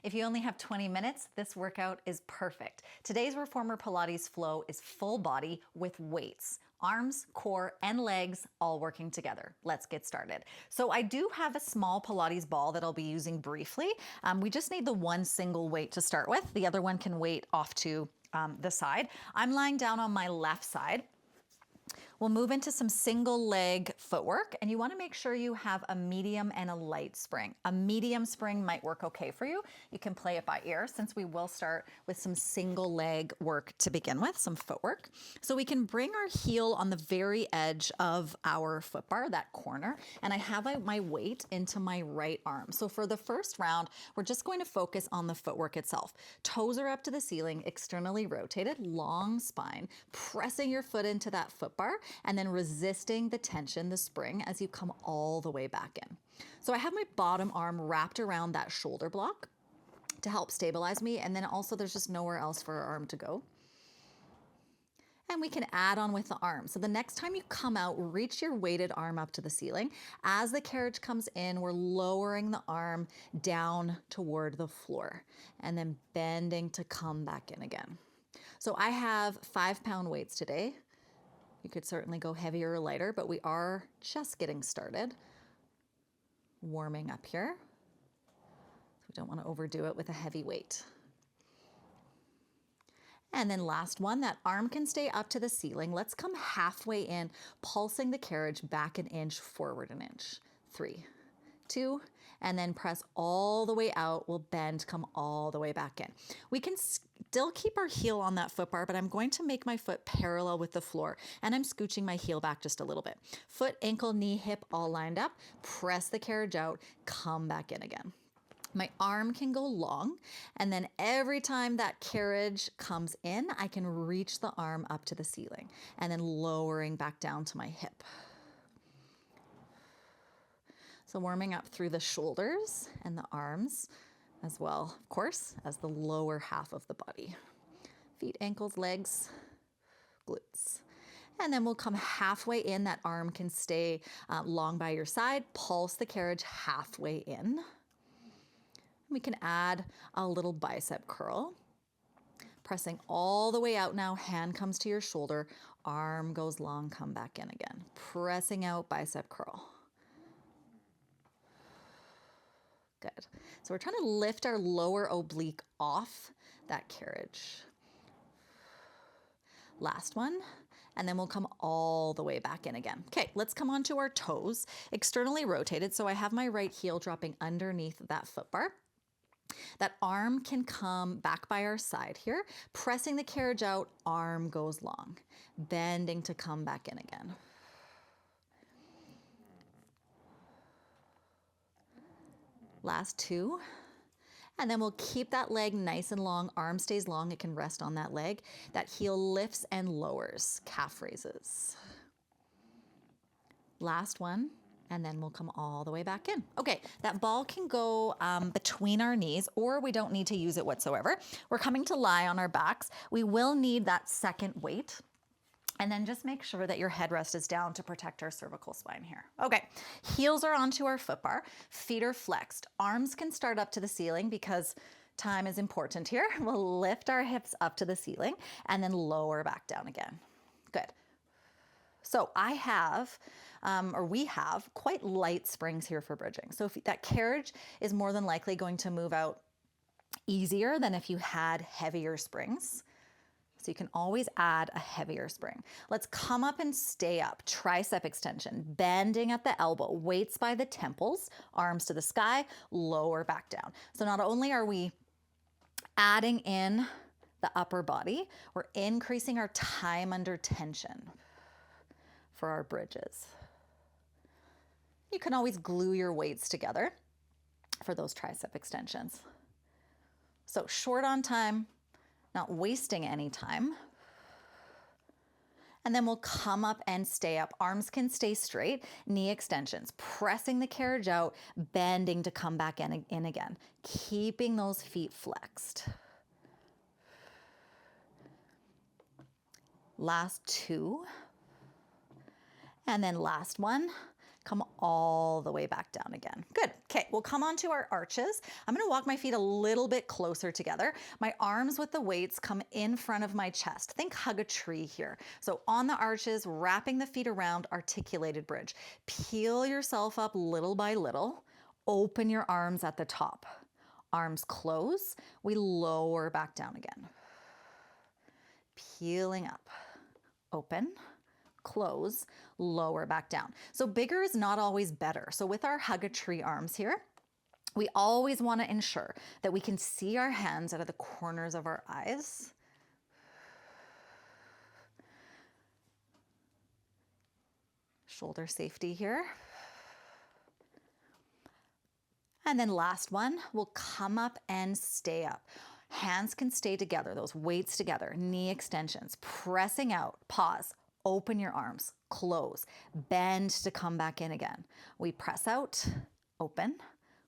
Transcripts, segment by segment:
If you only have 20 minutes, this workout is perfect. Today's Reformer Pilates flow is full body with weights. Arms, core, and legs all working together. Let's get started. So I do have a small Pilates ball that I'll be using briefly. We just need the one single weight to start with. The other one can weight off to the side. I'm lying down on my left side. We'll move into some single leg footwork, and you want to make sure you have a medium and a light spring. A medium spring might work okay for you. You can play it by ear since we will start with some single leg work to begin with, some footwork. So we can bring our heel on the very edge of our foot bar, that corner, and I have my weight into my right arm. So for the first round, we're just going to focus on the footwork itself. Toes are up to the ceiling, externally rotated, long spine, pressing your foot into that foot bar, and then resisting the tension, the spring, as you come all the way back in. So I have my bottom arm wrapped around that shoulder block to help stabilize me, and then also there's just nowhere else for our arm to go. And we can add on with the arm. So the next time you come out, reach your weighted arm up to the ceiling. As the carriage comes in, we're lowering the arm down toward the floor and then bending to come back in again. So I have 5-pound weights today. You could certainly go heavier or lighter, but we are just getting started. Warming up here. So we don't want to overdo it with a heavy weight. And then last one, that arm can stay up to the ceiling. Let's come halfway in, pulsing the carriage back an inch, forward an inch. 3, 2, and then press all the way out. We'll bend, come all the way back in. We can still keep our heel on that foot bar, but I'm going to make my foot parallel with the floor, and I'm scooching my heel back just a little bit. Foot, ankle, knee, hip all lined up. Press the carriage out, come back in again. My arm can go long, and then every time that carriage comes in, I can reach the arm up to the ceiling, and then lowering back down to my hip. So warming up through the shoulders and the arms as well, of course, as the lower half of the body. Feet, ankles, legs, glutes. And then we'll come halfway in. That arm can stay long by your side. Pulse the carriage halfway in. We can add a little bicep curl. Pressing all the way out now, hand comes to your shoulder, arm goes long, come back in again. Pressing out, bicep curl. Good. So we're trying to lift our lower oblique off that carriage. Last one, and then we'll come all the way back in again. Okay, let's come onto our toes, externally rotated. So I have my right heel dropping underneath that foot bar. That arm can come back by our side here, pressing the carriage out, arm goes long, bending to come back in again. Last 2, and then we'll keep that leg nice and long, arm stays long, it can rest on that leg. That heel lifts and lowers, calf raises. Last one, and then we'll come all the way back in. Okay, that ball can go between our knees, or we don't need to use it whatsoever. We're coming to lie on our backs. We will need that second weight. And then just make sure that your headrest is down to protect our cervical spine here. Okay, heels are onto our foot bar, feet are flexed. Arms can start up to the ceiling because time is important here. We'll lift our hips up to the ceiling and then lower back down again. Good. So I have, or we have, quite light springs here for bridging. So if that carriage is more than likely going to move out easier than if you had heavier springs. So you can always add a heavier spring. Let's come up and stay up. Tricep extension, bending at the elbow, weights by the temples, arms to the sky, lower back down. So not only are we adding in the upper body, we're increasing our time under tension for our bridges. You can always glue your weights together for those tricep extensions. So short on time, not wasting any time. And then we'll come up and stay up. Arms can stay straight, knee extensions, pressing the carriage out, bending to come back in again, keeping those feet flexed. Last 2. And then last one, Come all the way back down again. Good. Okay, we'll come onto our arches. I'm gonna walk my feet a little bit closer together. My arms with the weights come in front of my chest. Think hug a tree here. So on the arches, wrapping the feet around, articulated bridge. Peel yourself up little by little. Open your arms at the top. Arms close. We lower back down again. Peeling up. Open. Close, lower back down. So bigger is not always better. So with our hug a tree arms here, we always want to ensure that we can see our hands out of the corners of our eyes. Shoulder safety here. And then last one, we'll come up and stay up. Hands can stay together, those weights together, knee extensions, pressing out, pause. Open your arms, close, bend to come back in again. We press out, open,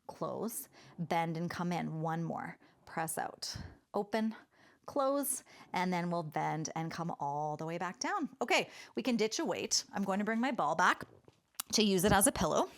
close, bend and come in. One more, press out, open, close, and then we'll bend and come all the way back down. Okay, we can ditch a weight. I'm going to bring my ball back to use it as a pillow.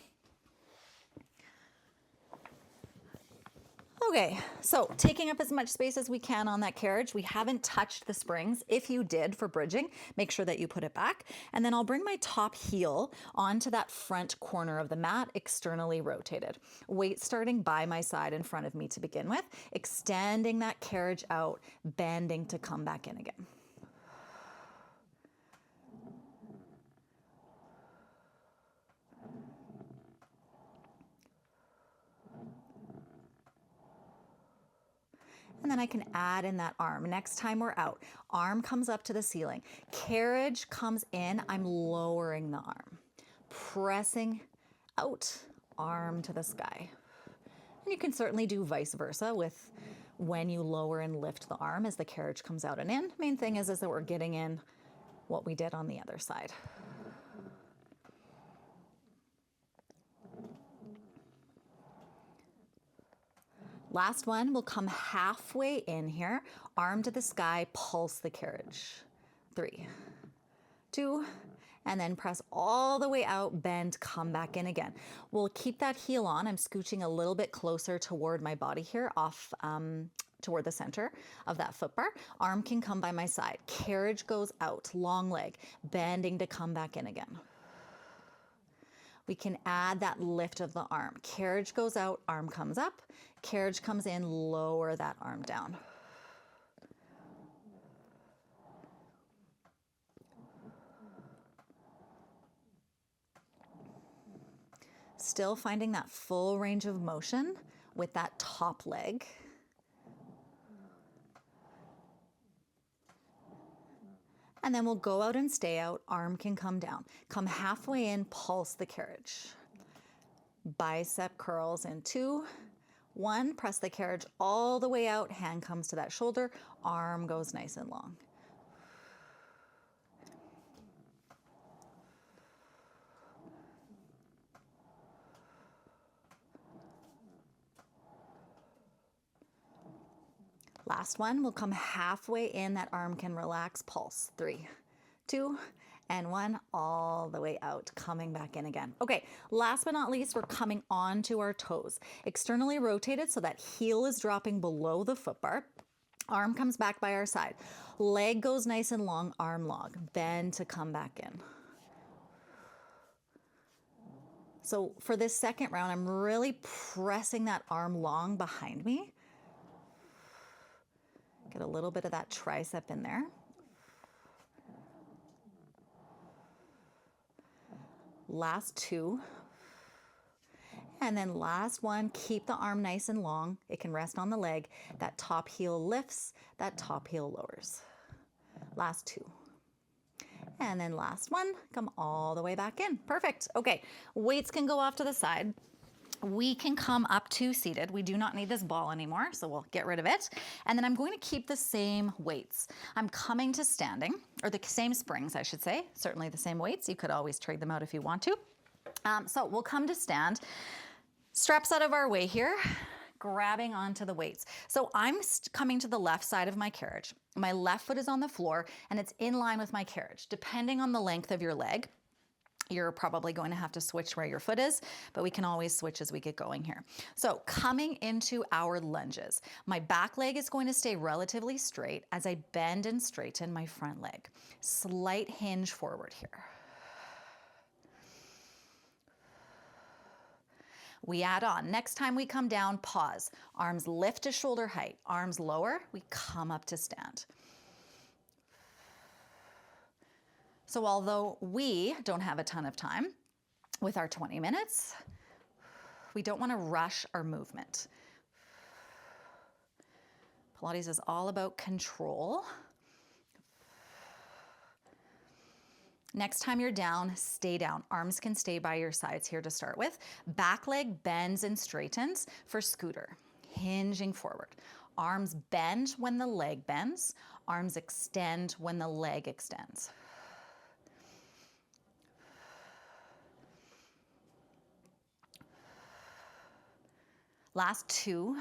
Okay, so taking up as much space as we can on that carriage. We haven't touched the springs. If you did for bridging, make sure that you put it back. And then I'll bring my top heel onto that front corner of the mat, externally rotated. Weight starting by my side in front of me to begin with, extending that carriage out, bending to come back in again. And then I can add in that arm. Next time we're out, arm comes up to the ceiling. Carriage comes in, I'm lowering the arm. Pressing out, arm to the sky. And you can certainly do vice versa with when you lower and lift the arm as the carriage comes out and in. Main thing is that we're getting in what we did on the other side. Last one, we'll come halfway in here, arm to the sky, pulse the carriage. 3, 2, and then press all the way out, bend, come back in again. We'll keep that heel on. I'm scooching a little bit closer toward my body here, off toward the center of that foot bar. Arm can come by my side. Carriage goes out, long leg, bending to come back in again. We can add that lift of the arm. Carriage goes out, arm comes up. Carriage comes in, lower that arm down. Still finding that full range of motion with that top leg. And then we'll go out and stay out, arm can come down. Come halfway in, pulse the carriage. Bicep curls in 2, 1, press the carriage all the way out, hand comes to that shoulder, arm goes nice and long. Last one, we'll come halfway in, that arm can relax, pulse. 3, 2, and 1, all the way out, coming back in again. Okay, last but not least, we're coming onto our toes. Externally rotated so that heel is dropping below the foot bar. Arm comes back by our side. Leg goes nice and long, arm long. Bend to come back in. So for this second round, I'm really pressing that arm long behind me. Get a little bit of that tricep in there. Last 2. And then last one, keep the arm nice and long. It can rest on the leg. That top heel lifts, that top heel lowers. Last 2. And then last one, come all the way back in. Perfect. Okay, weights can go off to the side. We can come up to seated. We do not need this ball anymore, so we'll get rid of it. And then I'm going to keep the same weights. I'm coming to standing, or the same springs, I should say. Certainly the same weights. You could always trade them out if you want to. So we'll come to stand. Straps out of our way here, grabbing onto the weights. So I'm coming to the left side of my carriage. My left foot is on the floor, and it's in line with my carriage. Depending on the length of your leg, You're probably going to have to switch where your foot is, but we can always switch as we get going here. So coming into our lunges, my back leg is going to stay relatively straight as I bend and straighten my front leg. Slight hinge forward here. We add on. Next time we come down, pause. Arms lift to shoulder height. Arms lower, we come up to stand. So although we don't have a ton of time with our 20 minutes, we don't want to rush our movement. Pilates is all about control. Next time you're down, stay down. Arms can stay by your sides here to start with. Back leg bends and straightens for scooter, hinging forward. Arms bend when the leg bends. Arms extend when the leg extends. Last two.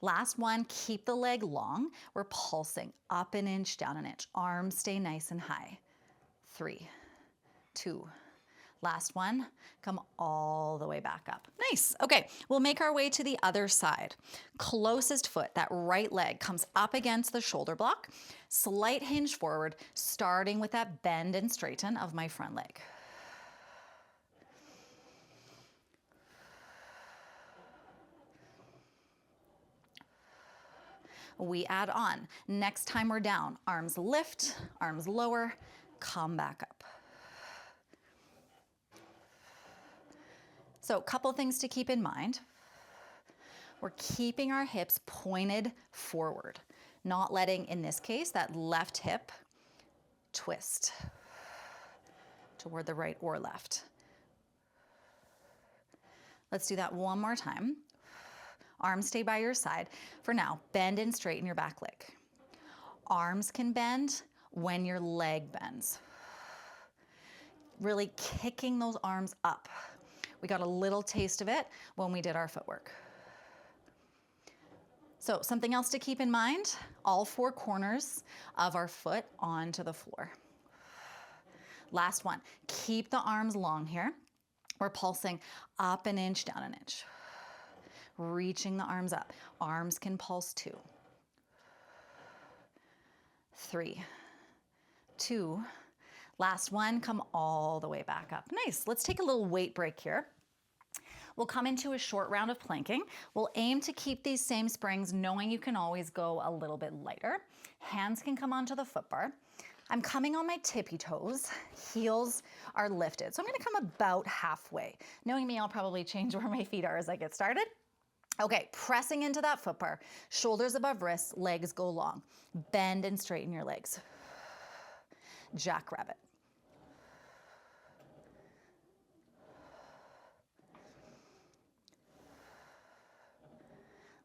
Last one, keep the leg long. We're pulsing up an inch, down an inch. Arms stay nice and high. 3, 2. Last one, come all the way back up. Nice. Okay, we'll make our way to the other side. Closest foot, that right leg comes up against the shoulder block. Slight hinge forward, starting with that bend and straighten of my front leg. We add on. Next time we're down, arms lift, arms lower, come back up. So a couple things to keep in mind. We're keeping our hips pointed forward, not letting, in this case, that left hip twist toward the right or left. Let's do that one more time. Arms stay by your side. For now, bend and straighten your back leg. Arms can bend when your leg bends. Really kicking those arms up. We got a little taste of it when we did our footwork. So something else to keep in mind, all 4 corners of our foot onto the floor. Last one, keep the arms long here. We're pulsing up an inch, down an inch. Reaching the arms up. Arms can pulse 2, 3, 2. Last one, come all the way back up. Nice. Let's take a little weight break here. We'll come into a short round of planking. We'll aim to keep these same springs, knowing you can always go a little bit lighter. Hands can come onto the foot bar. I'm coming on my tippy toes. Heels are lifted. So I'm gonna come about halfway. Knowing me, I'll probably change where my feet are as I get started. Okay, pressing into that foot bar. Shoulders above wrists, legs go long. Bend and straighten your legs. Jackrabbit.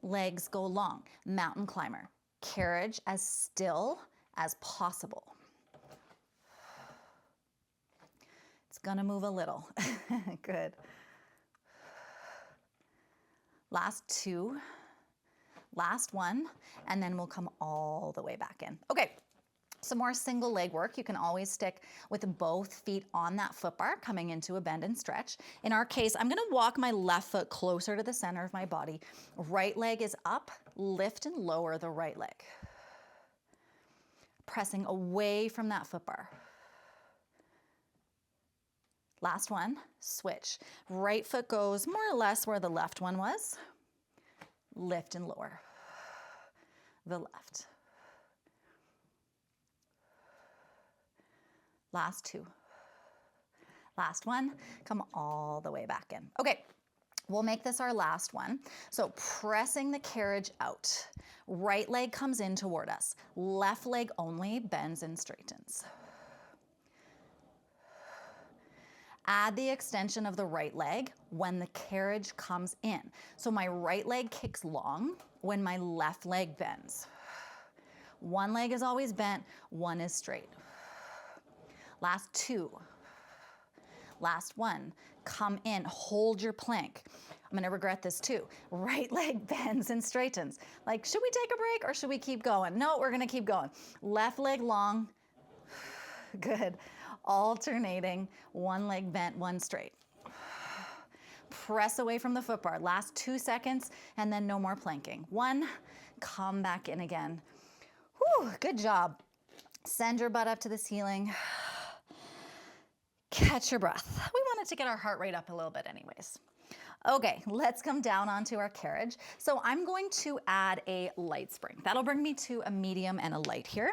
Legs go long. Mountain climber. Carriage as still as possible. It's gonna move a little. Good. Last 2, last one, and then we'll come all the way back in. Okay, some more single leg work. You can always stick with both feet on that foot bar, coming into a bend and stretch. In our case, I'm gonna walk my left foot closer to the center of my body. Right leg is up, lift and lower the right leg. Pressing away from that foot bar. Last one, switch. Right foot goes more or less where the left one was. Lift and lower the left. Last 2. Last one, come all the way back in. Okay, we'll make this our last one. So pressing the carriage out. Right leg comes in toward us. Left leg only bends and straightens. Add the extension of the right leg when the carriage comes in. So my right leg kicks long when my left leg bends. One leg is always bent, one is straight. Last 2. Last one. Come in, hold your plank. I'm gonna regret this too. Right leg bends and straightens. Like, should we take a break or should we keep going? No, we're gonna keep going. Left leg long. Good. Alternating, one leg bent, one straight. Press away from the foot bar. Last 2 seconds, and then no more planking. 1, come back in again. Whew, good job. Send your butt up to the ceiling. Catch your breath. We wanted to get our heart rate up a little bit anyways. Okay, let's come down onto our carriage. So I'm going to add a light spring. That'll bring me to a medium and a light here.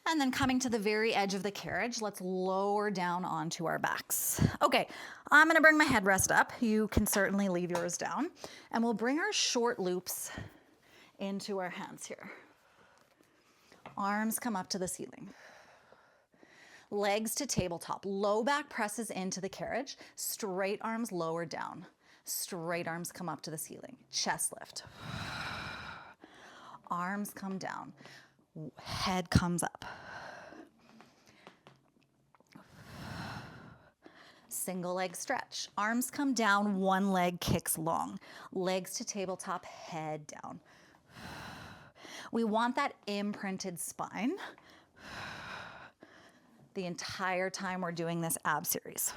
And then coming to the very edge of the carriage, let's lower down onto our backs. Okay, I'm gonna bring my headrest up. You can certainly leave yours down. And we'll bring our short loops into our hands here. Arms come up to the ceiling. Legs to tabletop. Low back presses into the carriage. Straight arms lower down. Straight arms come up to the ceiling. Chest lift. Arms come down. Head comes up. Single leg stretch. Arms come down, one leg kicks long. Legs to tabletop, head down. We want that imprinted spine the entire time we're doing this ab series.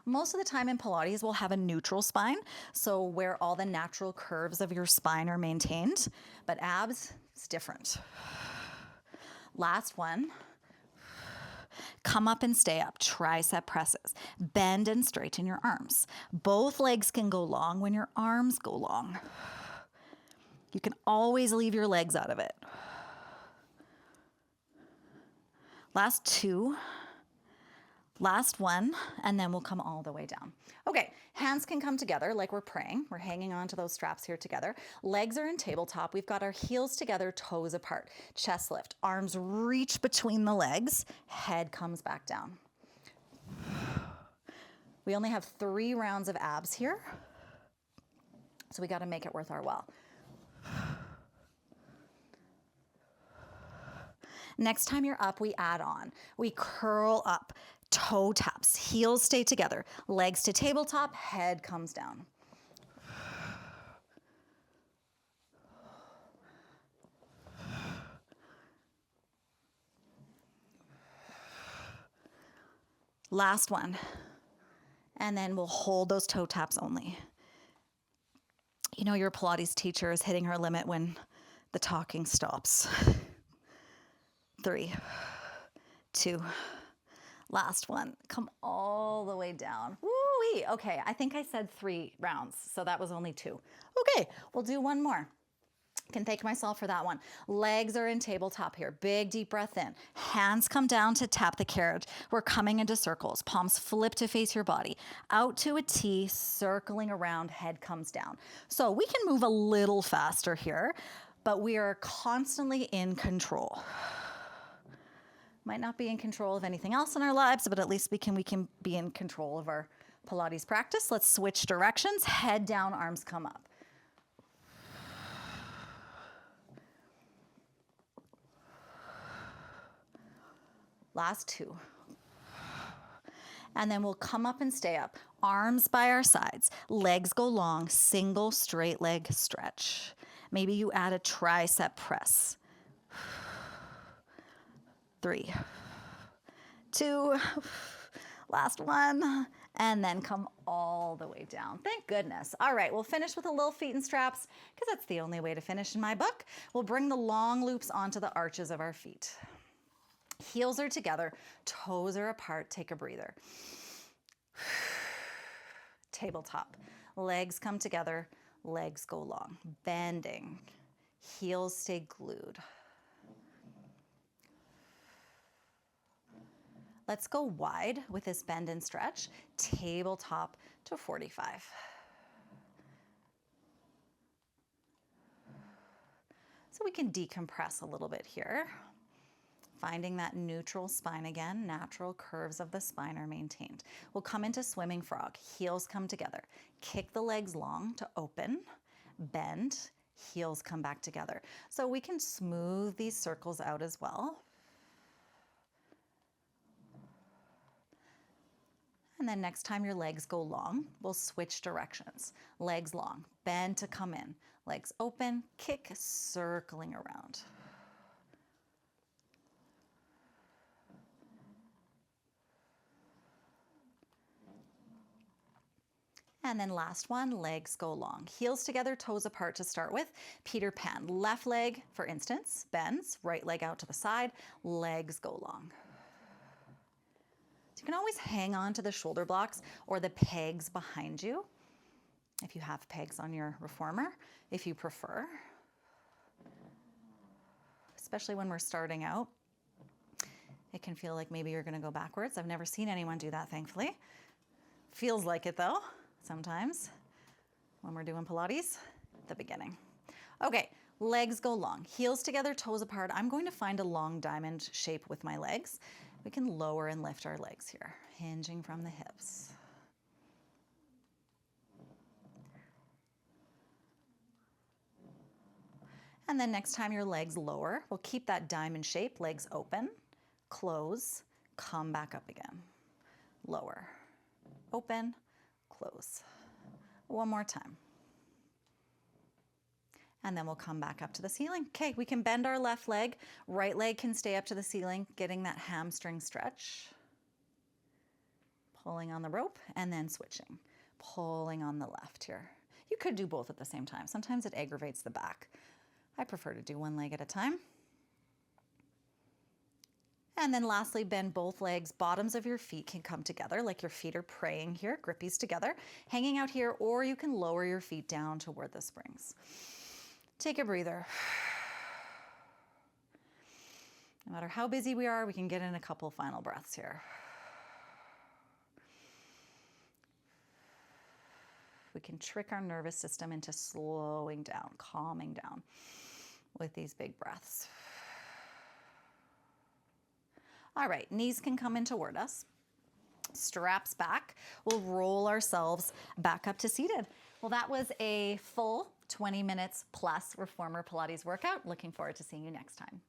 Most of the time in Pilates, we'll have a neutral spine, so where all the natural curves of your spine are maintained, but abs, it's different. Last one. Come up and stay up, tricep presses. Bend and straighten your arms. Both legs can go long when your arms go long. You can always leave your legs out of it. Last 2. Last 1, and then we'll come all the way down. Okay, hands can come together like we're praying. We're hanging on to those straps here together. Legs are in tabletop. We've got our heels together, toes apart. Chest lift, arms reach between the legs, head comes back down. We only have 3 rounds of abs here, so we gotta make it worth our while. Next time you're up, we add on. We curl up. Toe taps, heels stay together, legs to tabletop, head comes down. Last one. And then we'll hold those toe taps only. You know your Pilates teacher is hitting her limit when the talking stops. 3, 2, last one. Come all the way down. Woo-wee. Okay, I think I said 3 rounds, so that was only 2. Okay, we'll do one more. Can thank myself for that one. Legs are in tabletop here. Big deep breath in. Hands come down to tap the carriage. We're coming into circles. Palms flip to face your body. Out to a T, circling around, head comes down. So we can move a little faster here, but we are constantly in control. Might not be in control of anything else in our lives, but at least we can be in control of our Pilates practice. Let's switch directions. Head down, arms come up. Last 2. And then we'll come up and stay up. Arms by our sides. Legs go long. Single straight leg stretch. Maybe you add a tricep press. 3, 2, last one, and then come all the way down. Thank goodness. All right, we'll finish with a little feet and straps because that's the only way to finish in my book. We'll bring the long loops onto the arches of our feet. Heels are together, toes are apart. Take a breather. Tabletop. Legs come together, legs go long. Bending. Heels stay glued. Let's go wide with this bend and stretch. Tabletop to 45. So we can decompress a little bit here. Finding that neutral spine again, natural curves of the spine are maintained. We'll come into swimming frog. Heels come together. Kick the legs long to open, bend, heels come back together. So we can smooth these circles out as well. And then next time your legs go long, we'll switch directions. Legs long, bend to come in. Legs open, kick, circling around. And then last one, legs go long. Heels together, toes apart to start with. Peter Pan. Left leg, for instance, bends. Right leg out to the side. Legs go long. So you can always hang on to the shoulder blocks or the pegs behind you, if you have pegs on your reformer, if you prefer. Especially when we're starting out. It can feel like maybe you're going to go backwards. I've never seen anyone do that, thankfully. Feels like it though, sometimes, when we're doing Pilates at the beginning. Okay, legs go long. Heels together, toes apart. I'm going to find a long diamond shape with my legs. We can lower and lift our legs here, hinging from the hips. And then next time your legs lower, we'll keep that diamond shape, legs open, close, come back up again. Lower, open, close. One more time. And then we'll come back up to the ceiling. Okay, we can bend our left leg. Right leg can stay up to the ceiling, getting that hamstring stretch. Pulling on the rope and then switching. Pulling on the left here. You could do both at the same time. Sometimes it aggravates the back. I prefer to do one leg at a time. And then lastly, bend both legs. Bottoms of your feet can come together like your feet are praying here, grippies together, hanging out here, or you can lower your feet down to where the springs. Take a breather. No matter how busy we are, we can get in a couple final breaths here. We can trick our nervous system into slowing down, calming down with these big breaths. All right, knees can come in toward us. Straps back. We'll roll ourselves back up to seated. Well, that was a full 20 minutes plus reformer Pilates workout. Looking forward to seeing you next time.